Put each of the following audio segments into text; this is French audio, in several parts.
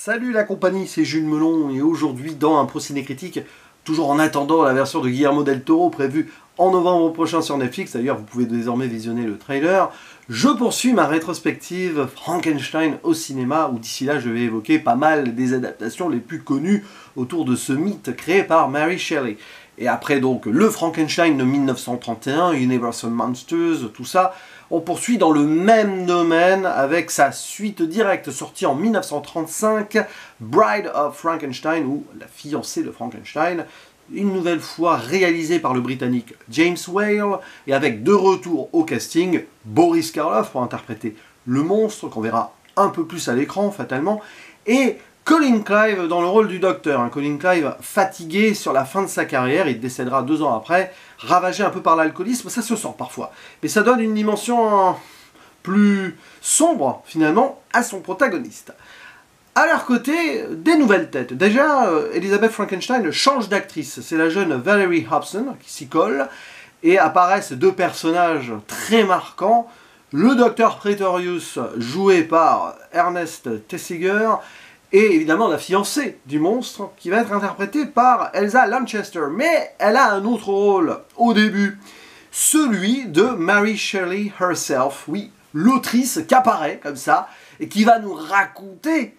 Salut la compagnie, c'est Jules Melon et aujourd'hui dans un procédé critique, toujours en attendant la version de Guillermo del Toro prévue en novembre prochain sur Netflix, d'ailleurs vous pouvez désormais visionner le trailer, je poursuis ma rétrospective Frankenstein au cinéma où d'ici là je vais évoquer pas mal des adaptations les plus connues autour de ce mythe créé par Mary Shelley. Et après donc le Frankenstein de 1931, Universal Monsters, tout ça, on poursuit dans le même domaine avec sa suite directe sortie en 1935, Bride of Frankenstein, ou La fiancée de Frankenstein, une nouvelle fois réalisée par le Britannique James Whale, et avec de retour au casting Boris Karloff pour interpréter le monstre, qu'on verra un peu plus à l'écran fatalement, et Colin Clive dans le rôle du docteur. Colin Clive fatigué sur la fin de sa carrière, il décédera 2 ans après, ravagé un peu par l'alcoolisme, ça se sent parfois. Mais ça donne une dimension plus sombre finalement à son protagoniste. À leur côté, des nouvelles têtes. Déjà, Elizabeth Frankenstein change d'actrice. C'est la jeune Valerie Hobson qui s'y colle. Et apparaissent 2 personnages très marquants. Le docteur Pretorius, joué par Ernest Thesiger, et évidemment la fiancée du monstre, qui va être interprétée par Elsa Lanchester. Mais elle a un autre rôle au début, celui de Mary Shelley herself. Oui, l'autrice qui apparaît comme ça, et qui va nous raconter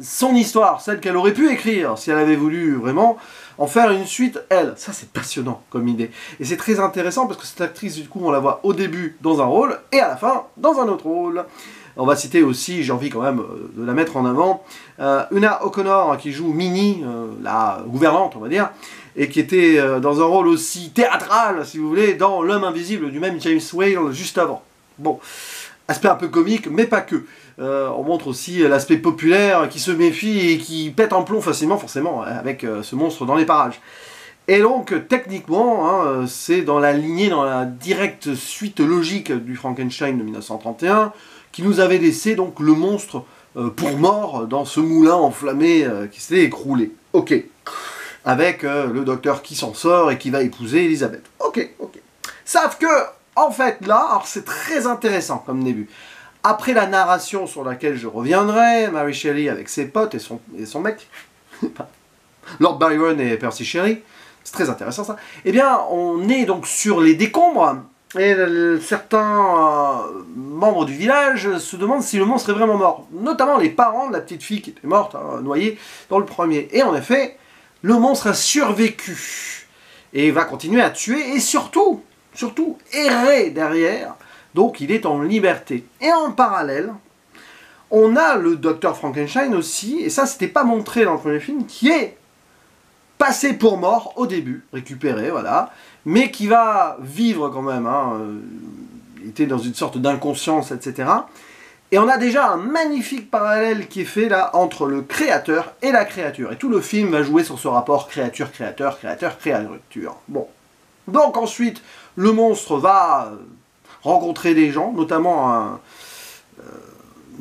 son histoire, celle qu'elle aurait pu écrire, si elle avait voulu vraiment en faire une suite, elle. Ça, c'est passionnant comme idée. Et c'est très intéressant, parce que cette actrice, du coup, on la voit au début dans un rôle, et à la fin, dans un autre rôle. On va citer aussi, j'ai envie quand même de la mettre en avant, Una O'Connor qui joue Minnie, la gouvernante on va dire, et qui était dans un rôle aussi théâtral, si vous voulez, dans L'Homme Invisible du même James Whale juste avant. Bon, aspect un peu comique, mais pas que. On montre aussi l'aspect populaire qui se méfie et qui pète un plomb facilement, forcément, avec ce monstre dans les parages. Et donc, techniquement, c'est dans la lignée, dans la directe suite logique du Frankenstein de 1931, qui nous avait laissé donc le monstre pour mort dans ce moulin enflammé qui s'était écroulé. Ok. Avec le docteur qui s'en sort et qui va épouser Elisabeth. Ok. Sauf que, en fait, là, alors c'est très intéressant comme début. Après la narration sur laquelle je reviendrai, Mary Shelley avec ses potes et son mec, Lord Byron et Percy Shelley, c'est très intéressant ça, eh bien, on est donc sur les décombres. Et certains membres du village se demandent si le monstre est vraiment mort. Notamment les parents de la petite fille qui était morte, noyée dans le premier. Et en effet, le monstre a survécu. Et va continuer à tuer et surtout errer derrière. Donc il est en liberté. Et en parallèle, on a le docteur Frankenstein aussi, et ça c'était pas montré dans le premier film, qui est passé pour mort au début, récupéré, voilà, mais qui va vivre quand même, il était dans une sorte d'inconscience, etc. Et on a déjà un magnifique parallèle qui est fait là entre le créateur et la créature. Et tout le film va jouer sur ce rapport créature-créateur, créateur-créature. Bon. Donc ensuite, le monstre va rencontrer des gens, notamment un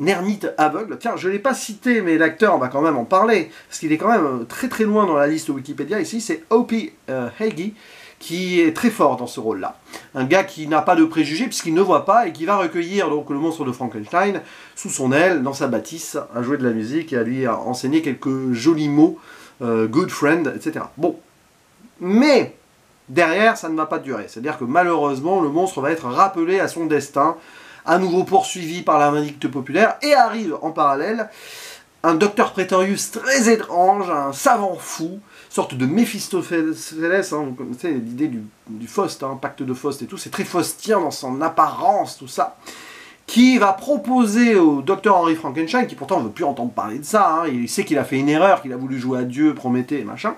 ermite aveugle. Tiens, je ne l'ai pas cité, mais l'acteur, on va quand même en parler, parce qu'il est quand même très très loin dans la liste Wikipédia. Ici, c'est Opie Hagee, qui est très fort dans ce rôle-là. Un gars qui n'a pas de préjugés, puisqu'il ne voit pas, et qui va recueillir donc le monstre de Frankenstein sous son aile, dans sa bâtisse, à jouer de la musique, et à lui enseigner quelques jolis mots, good friend, etc. Bon. Mais, derrière, ça ne va pas durer. C'est-à-dire que malheureusement, le monstre va être rappelé à son destin, à nouveau poursuivi par la vindicte populaire, et arrive en parallèle un docteur Pretorius très étrange, un savant fou, sorte de Méphistophélès, vous connaissez l'idée du Faust, pacte de Faust et tout, c'est très faustien dans son apparence, tout ça, qui va proposer au docteur Henry Frankenstein, qui pourtant ne veut plus entendre parler de ça, il sait qu'il a fait une erreur, qu'il a voulu jouer à Dieu, Prométhée et machin,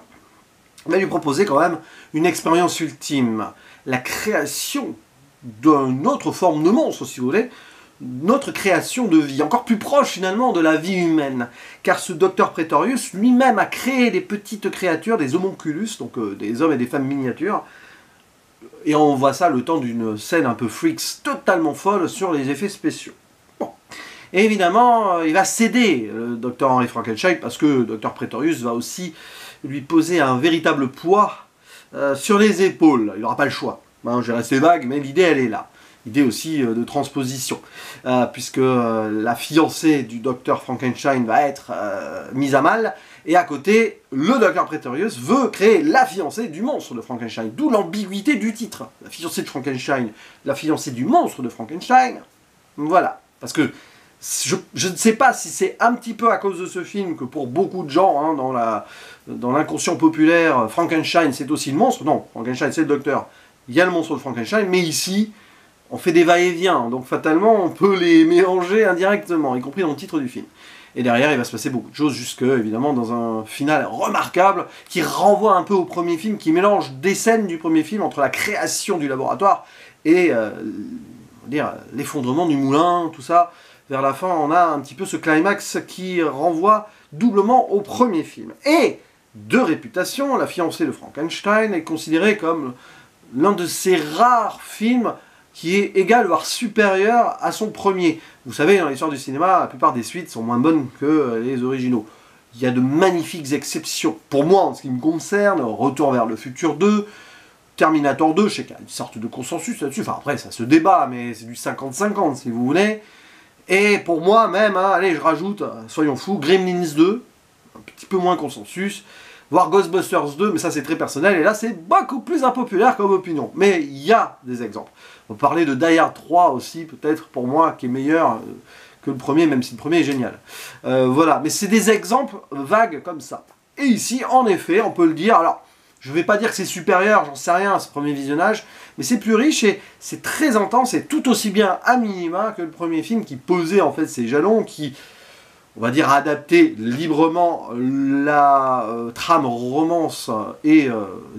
va lui proposer quand même une expérience ultime, la création d'une autre forme de monstre, si vous voulez, notre création de vie, encore plus proche finalement de la vie humaine, car ce docteur Pretorius lui-même a créé des petites créatures, des homunculus, donc des hommes et des femmes miniatures, et on voit ça le temps d'une scène un peu freaks, totalement folle sur les effets spéciaux. Bon. Et évidemment, il va céder, le docteur Henry Frankenstein, parce que le docteur Pretorius va aussi lui poser un véritable poids sur les épaules, il n'aura pas le choix. Je vais rester vague, mais l'idée elle est là. idée aussi de transposition, puisque la fiancée du docteur Frankenstein va être mise à mal, et à côté, le docteur Pretorius veut créer la fiancée du monstre de Frankenstein, d'où l'ambiguïté du titre. La fiancée de Frankenstein, la fiancée du monstre de Frankenstein, voilà. Parce que je ne sais pas si c'est un petit peu à cause de ce film que pour beaucoup de gens, hein, dans l'inconscient populaire, Frankenstein c'est aussi le monstre. Non, Frankenstein c'est le docteur, il y a le monstre de Frankenstein, mais ici, on fait des va-et-vient, donc fatalement on peut les mélanger indirectement, y compris dans le titre du film. Et derrière, il va se passer beaucoup de choses, jusque, évidemment, dans un final remarquable, qui renvoie un peu au premier film, qui mélange des scènes du premier film entre la création du laboratoire et l'effondrement du moulin, tout ça. Vers la fin, on a un petit peu ce climax qui renvoie doublement au premier film. Et, de réputation, La fiancée de Frankenstein est considérée comme l'un de ces rares films qui est égal, voire supérieur à son premier. Vous savez, dans l'histoire du cinéma, la plupart des suites sont moins bonnes que les originaux. Il y a de magnifiques exceptions. Pour moi, en ce qui me concerne, Retour vers le futur 2, Terminator 2, je sais qu'il y a une sorte de consensus là-dessus. Enfin, après, ça se débat, mais c'est du 50-50, si vous voulez. Et pour moi, même, hein, allez, je rajoute, soyons fous, Gremlins 2, un petit peu moins consensus, voire Ghostbusters 2, mais ça c'est très personnel, et là c'est beaucoup plus impopulaire comme opinion. Mais il y a des exemples. On peut parler de Die Hard 3 aussi, peut-être pour moi, qui est meilleur que le premier, même si le premier est génial. Voilà, mais c'est des exemples vagues comme ça. Et ici, en effet, on peut le dire, alors, je ne vais pas dire que c'est supérieur, j'en sais rien à ce premier visionnage, mais c'est plus riche et c'est très intense, et tout aussi bien à minima que le premier film qui posait en fait ses jalons, qui, on va dire, a adapté librement la trame romance et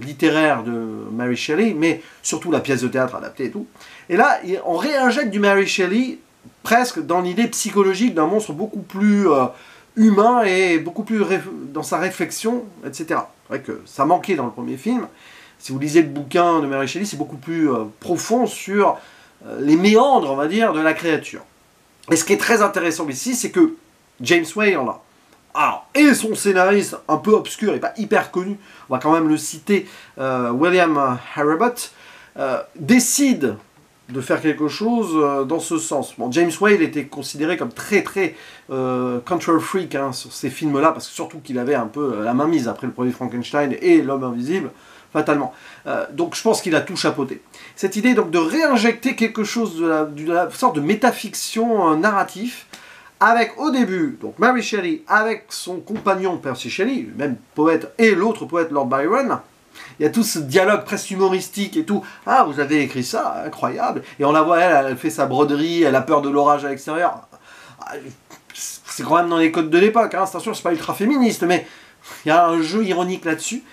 littéraire de Mary Shelley, mais surtout la pièce de théâtre adaptée et tout. Et là, on réinjecte du Mary Shelley presque dans l'idée psychologique d'un monstre beaucoup plus humain et beaucoup plus dans sa réflexion, etc. C'est vrai que ça manquait dans le premier film. Si vous lisez le bouquin de Mary Shelley, c'est beaucoup plus profond sur les méandres, on va dire, de la créature. Et ce qui est très intéressant ici, c'est que James Whale, alors, et son scénariste un peu obscur et pas hyper connu, on va quand même le citer, William Harbut, décide de faire quelque chose dans ce sens. Bon, James Whale était considéré comme très control freak hein, sur ces films-là, parce que surtout qu'il avait un peu la main mise après le premier Frankenstein et L'Homme Invisible, fatalement. Donc je pense qu'il a tout chapeauté. Cette idée donc de réinjecter quelque chose de la sorte de métafiction narratif, avec au début, donc Mary Shelley, avec son compagnon Percy Shelley, le même poète, et l'autre poète Lord Byron. Il y a tout ce dialogue presque humoristique et tout. Ah, vous avez écrit ça, incroyable. Et on la voit, elle fait sa broderie, elle a peur de l'orage à l'extérieur. C'est quand même dans les codes de l'époque, hein. Attention, c'est pas ultra féministe, mais il y a un jeu ironique là-dessus.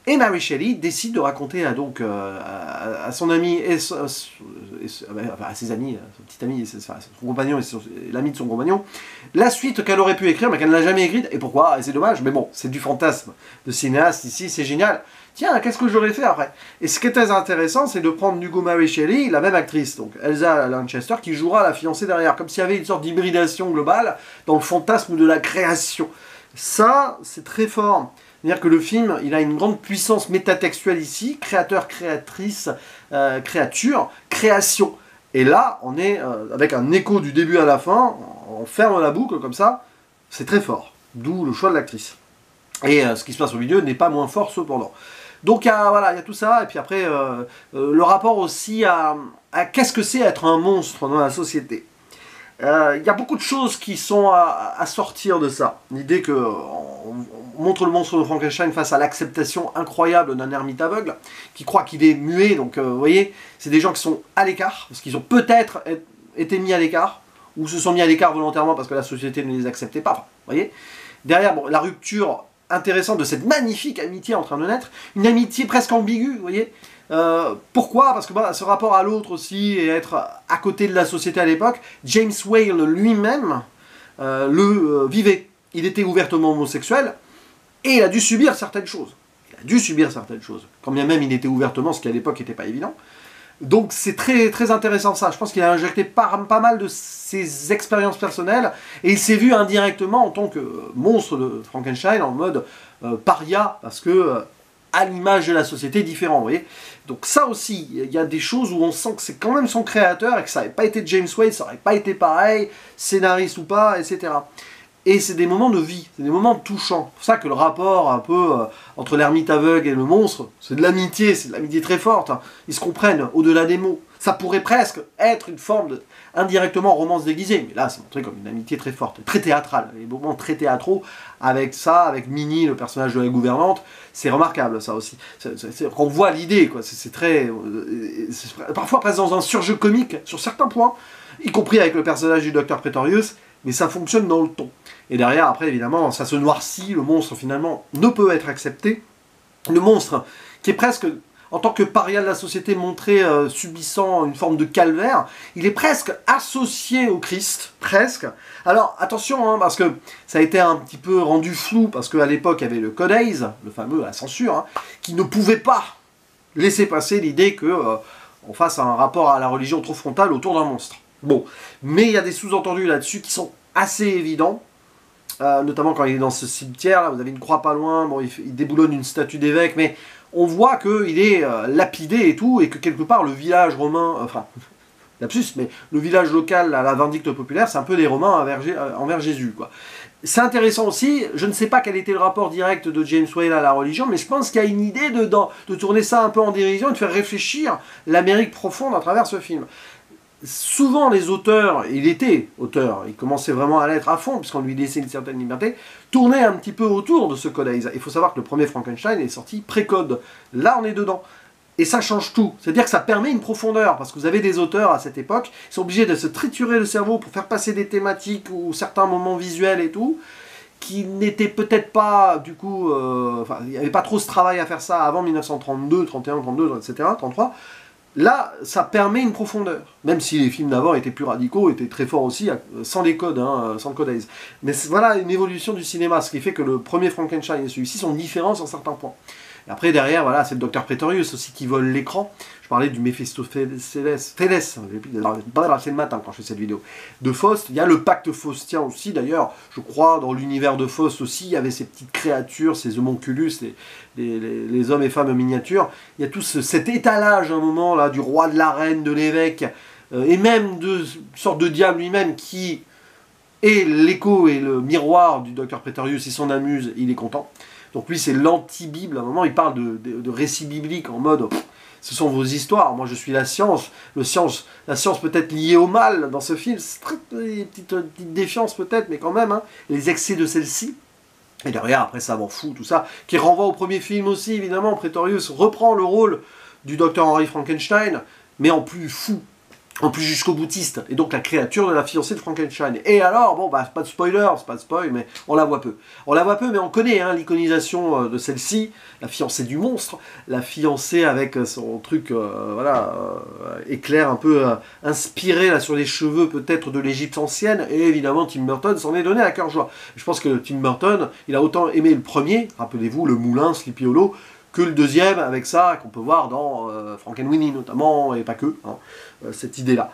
Et Mary Shelley décide de raconter donc, à son ami et à ses amis, son petit ami, son compagnon et l'ami de son compagnon, la suite qu'elle aurait pu écrire mais qu'elle n'a jamais écrite. Et pourquoi? Et c'est dommage, mais bon, c'est du fantasme de cinéaste ici, c'est génial. Tiens, qu'est-ce que j'aurais fait après? Et ce qui est très intéressant, c'est de prendre du coup Mary Shelley, la même actrice, donc Elsa Lanchester, qui jouera la fiancée derrière, comme s'il y avait une sorte d'hybridation globale dans le fantasme de la création. Ça, c'est très fort. C'est-à-dire que le film, il a une grande puissance métatextuelle ici, créateur, créatrice, créature, création. Et là, on est avec un écho du début à la fin, on ferme la boucle comme ça, c'est très fort. D'où le choix de l'actrice. Et ce qui se passe au milieu n'est pas moins fort cependant. Donc voilà, il y a tout ça, et puis après, le rapport aussi à qu'est-ce que c'est être un monstre dans la société. Il y a beaucoup de choses qui sont à sortir de ça. L'idée qu'on montre le monstre de Frankenstein face à l'acceptation incroyable d'un ermite aveugle, qui croit qu'il est muet, donc vous voyez, c'est des gens qui sont à l'écart, parce qu'ils ont peut-être été mis à l'écart, ou se sont mis à l'écart volontairement parce que la société ne les acceptait pas, enfin, vous voyez. Derrière, bon, la rupture intéressante de cette magnifique amitié en train de naître, une amitié presque ambiguë, vous voyez. Pourquoi? Parce que ce rapport à l'autre aussi, et être à côté de la société à l'époque, James Whale lui-même le vivait. Il était ouvertement homosexuel, et il a dû subir certaines choses. Il a dû subir certaines choses. Quand bien même il était ouvertement, ce qui à l'époque n'était pas évident. Donc c'est très intéressant ça. Je pense qu'il a injecté pas mal de ses expériences personnelles, et il s'est vu indirectement en tant que monstre de Frankenstein, en mode paria, parce que à l'image de la société différent, vous voyez. Donc ça aussi, il y a des choses où on sent que c'est quand même son créateur et que ça n'avait pas été James Whale, ça n'aurait pas été pareil, scénariste ou pas, etc. Et c'est des moments de vie, c'est des moments touchants. C'est pour ça que le rapport un peu entre l'ermite aveugle et le monstre, c'est de l'amitié très forte. Hein. Ils se comprennent au-delà des mots. Ça pourrait presque être une forme de, indirectement, romance déguisée. Mais là, c'est montré comme une amitié très forte, très théâtrale. Les moments très théâtraux, avec ça, avec Minnie, le personnage de la gouvernante, c'est remarquable, ça aussi. On voit l'idée, quoi. C'est très... parfois presque dans un surjeu comique, sur certains points, y compris avec le personnage du Docteur Pretorius, mais ça fonctionne dans le ton. Et derrière, après, évidemment, ça se noircit, le monstre, finalement, ne peut être accepté. Le monstre, qui est presque... en tant que paria de la société montré subissant une forme de calvaire, il est presque associé au Christ, presque. Alors attention, hein, parce que ça a été un petit peu rendu flou, parce qu'à l'époque il y avait le Code Hays, le fameux, la censure, hein, qui ne pouvait pas laisser passer l'idée qu'on fasse un rapport à la religion trop frontal autour d'un monstre. Bon, mais il y a des sous-entendus là-dessus qui sont assez évidents. Notamment quand il est dans ce cimetière, là, vous avez une croix pas loin, bon, il déboulonne une statue d'évêque, mais on voit qu'il est lapidé et tout, et que quelque part le village romain, enfin, lapsus, mais le village local, la vindicte populaire, c'est un peu des Romains envers Jésus, quoi. C'est intéressant aussi, je ne sais pas quel était le rapport direct de James Whale à la religion, mais je pense qu'il y a une idée de tourner ça un peu en dérision et de faire réfléchir l'Amérique profonde à travers ce film. Souvent les auteurs, il était auteur, il commençait vraiment à l'être à fond, puisqu'on lui laissait une certaine liberté, tournaient un petit peu autour de ce Code Hays. Il faut savoir que le premier Frankenstein est sorti pré-code. Là, on est dedans. Et ça change tout. C'est-à-dire que ça permet une profondeur, parce que vous avez des auteurs à cette époque, ils sont obligés de se triturer le cerveau pour faire passer des thématiques ou certains moments visuels et tout, qui n'étaient peut-être pas, du coup, enfin, il n'y avait pas trop ce travail à faire ça avant 1932, 31, 32, etc., 33. Là, ça permet une profondeur, même si les films d'avant étaient plus radicaux, étaient très forts aussi, sans les codes, hein, sans le Code Hays. Mais voilà une évolution du cinéma, ce qui fait que le premier Frankenstein et celui-ci sont différents sur certains points. Et après, derrière, voilà, c'est le Docteur Pretorius aussi qui vole l'écran. Je parlais du Mephistopheles, c'est le matin quand je fais cette vidéo, de Faust. Il y a le pacte faustien aussi, d'ailleurs, je crois, dans l'univers de Faust aussi, il y avait ces petites créatures, ces homonculus, les hommes et femmes miniatures. Il y a tout cet étalage, à un moment, là, du roi, de la reine, de l'évêque, et même de sorte de diable lui-même qui est l'écho et le miroir du Docteur Pretorius, il s'en amuse, il est content. Donc lui, c'est l'anti-Bible. À un moment, il parle de récits bibliques en mode ce sont vos histoires, moi je suis la science. La science peut être liée au mal dans ce film. C'est très petite défiance peut-être, mais quand même, hein, les excès de celle-ci. Et derrière, après, ça m'en fout, tout ça. Qui renvoie au premier film aussi, évidemment. Pretorius reprend le rôle du docteur Henry Frankenstein, mais en plus fou. En plus jusqu'au boutiste, et donc la créature de la fiancée de Frankenstein. Et alors, bon, bah, pas de spoiler, c'est pas de spoil, mais on la voit peu. On la voit peu, mais on connaît hein, l'iconisation de celle-ci, la fiancée du monstre, la fiancée avec son truc, voilà, éclair un peu inspiré là, sur les cheveux peut-être de l'Égypte ancienne, et évidemment Tim Burton s'en est donné à cœur joie. Je pense que Tim Burton, il a autant aimé le premier, rappelez-vous, le moulin, Sleepy Hollow, que le deuxième avec ça, qu'on peut voir dans Frankenweenie notamment, et pas que, hein, cette idée-là,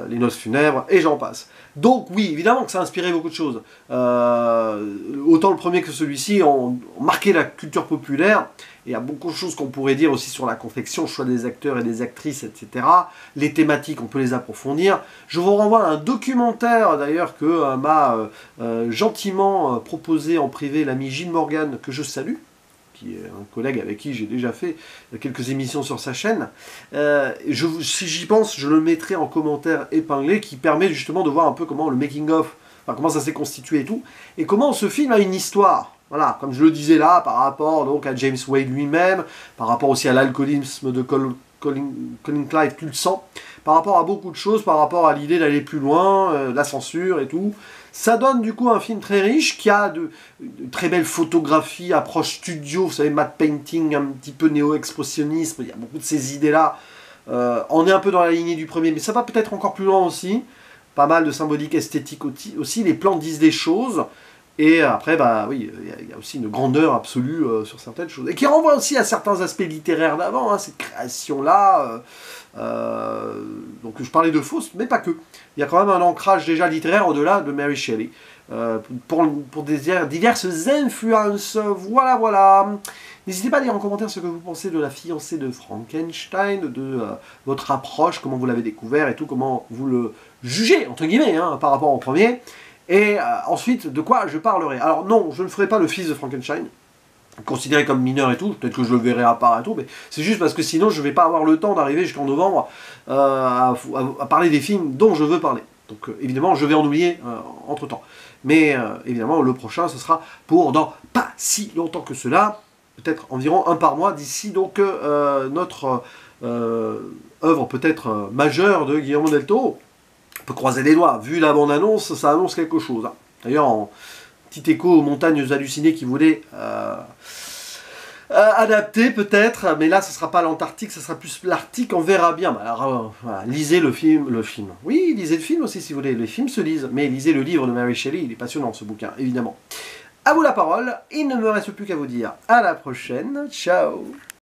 les noces funèbres, et j'en passe. Donc oui, évidemment que ça a inspiré beaucoup de choses. Autant le premier que celui-ci ont marqué la culture populaire, et il y a beaucoup de choses qu'on pourrait dire aussi sur la confection, le choix des acteurs et des actrices, etc. Les thématiques, on peut les approfondir. Je vous renvoie à un documentaire d'ailleurs que m'a gentiment proposé en privé l'ami Gilles Morgan, que je salue, qui est un collègue avec qui j'ai déjà fait quelques émissions sur sa chaîne. Si j'y pense, je le mettrai en commentaire épinglé, qui permet justement de voir un peu comment le making-of, enfin, comment ça s'est constitué et tout, et comment ce film a une histoire. Voilà, comme je le disais là, par rapport donc à James Whale lui-même, par rapport aussi à l'alcoolisme de Colin Clive, tu le sens, par rapport à beaucoup de choses, par rapport à l'idée d'aller plus loin, la censure et tout. Ça donne du coup un film très riche, qui a de très belles photographies, approche studio, vous savez, matte painting, un petit peu néo-expressionnisme, il y a beaucoup de ces idées-là. On est un peu dans la lignée du premier, mais ça va peut-être encore plus loin aussi. Pas mal de symbolique esthétique aussi, les plans disent des choses. Et après, bah oui, il y a aussi une grandeur absolue sur certaines choses. Et qui renvoie aussi à certains aspects littéraires d'avant, hein, cette création-là. Donc je parlais de Faust, mais pas que. Il y a quand même un ancrage déjà littéraire au-delà de Mary Shelley. pour diverses influences. Voilà, voilà. N'hésitez pas à dire en commentaire ce que vous pensez de La fiancée de Frankenstein, de votre approche, comment vous l'avez découvert et tout, comment vous le jugez, entre guillemets, hein, par rapport au premier. Et ensuite, de quoi je parlerai. Alors non, je ne ferai pas le fils de Frankenstein, considéré comme mineur et tout, peut-être que je le verrai à part et tout, mais c'est juste parce que sinon je ne vais pas avoir le temps d'arriver jusqu'en novembre à parler des films dont je veux parler. Donc évidemment, je vais en oublier entre-temps. Mais évidemment, le prochain, ce sera pour dans pas si longtemps que cela, peut-être environ un par mois, d'ici donc notre œuvre peut-être majeure de Guillermo del Toro. On peut croiser les doigts, vu la bande-annonce, ça annonce quelque chose. Hein. D'ailleurs, en petit écho aux montagnes hallucinées qui voulaient adapter peut-être, mais là ce sera pas l'Antarctique, ce sera plus l'Arctique, on verra bien. Alors, voilà, lisez le film. Oui, lisez le film aussi si vous voulez, les films se lisent, mais lisez le livre de Mary Shelley, il est passionnant ce bouquin, évidemment. À vous la parole, il ne me reste plus qu'à vous dire à la prochaine, ciao.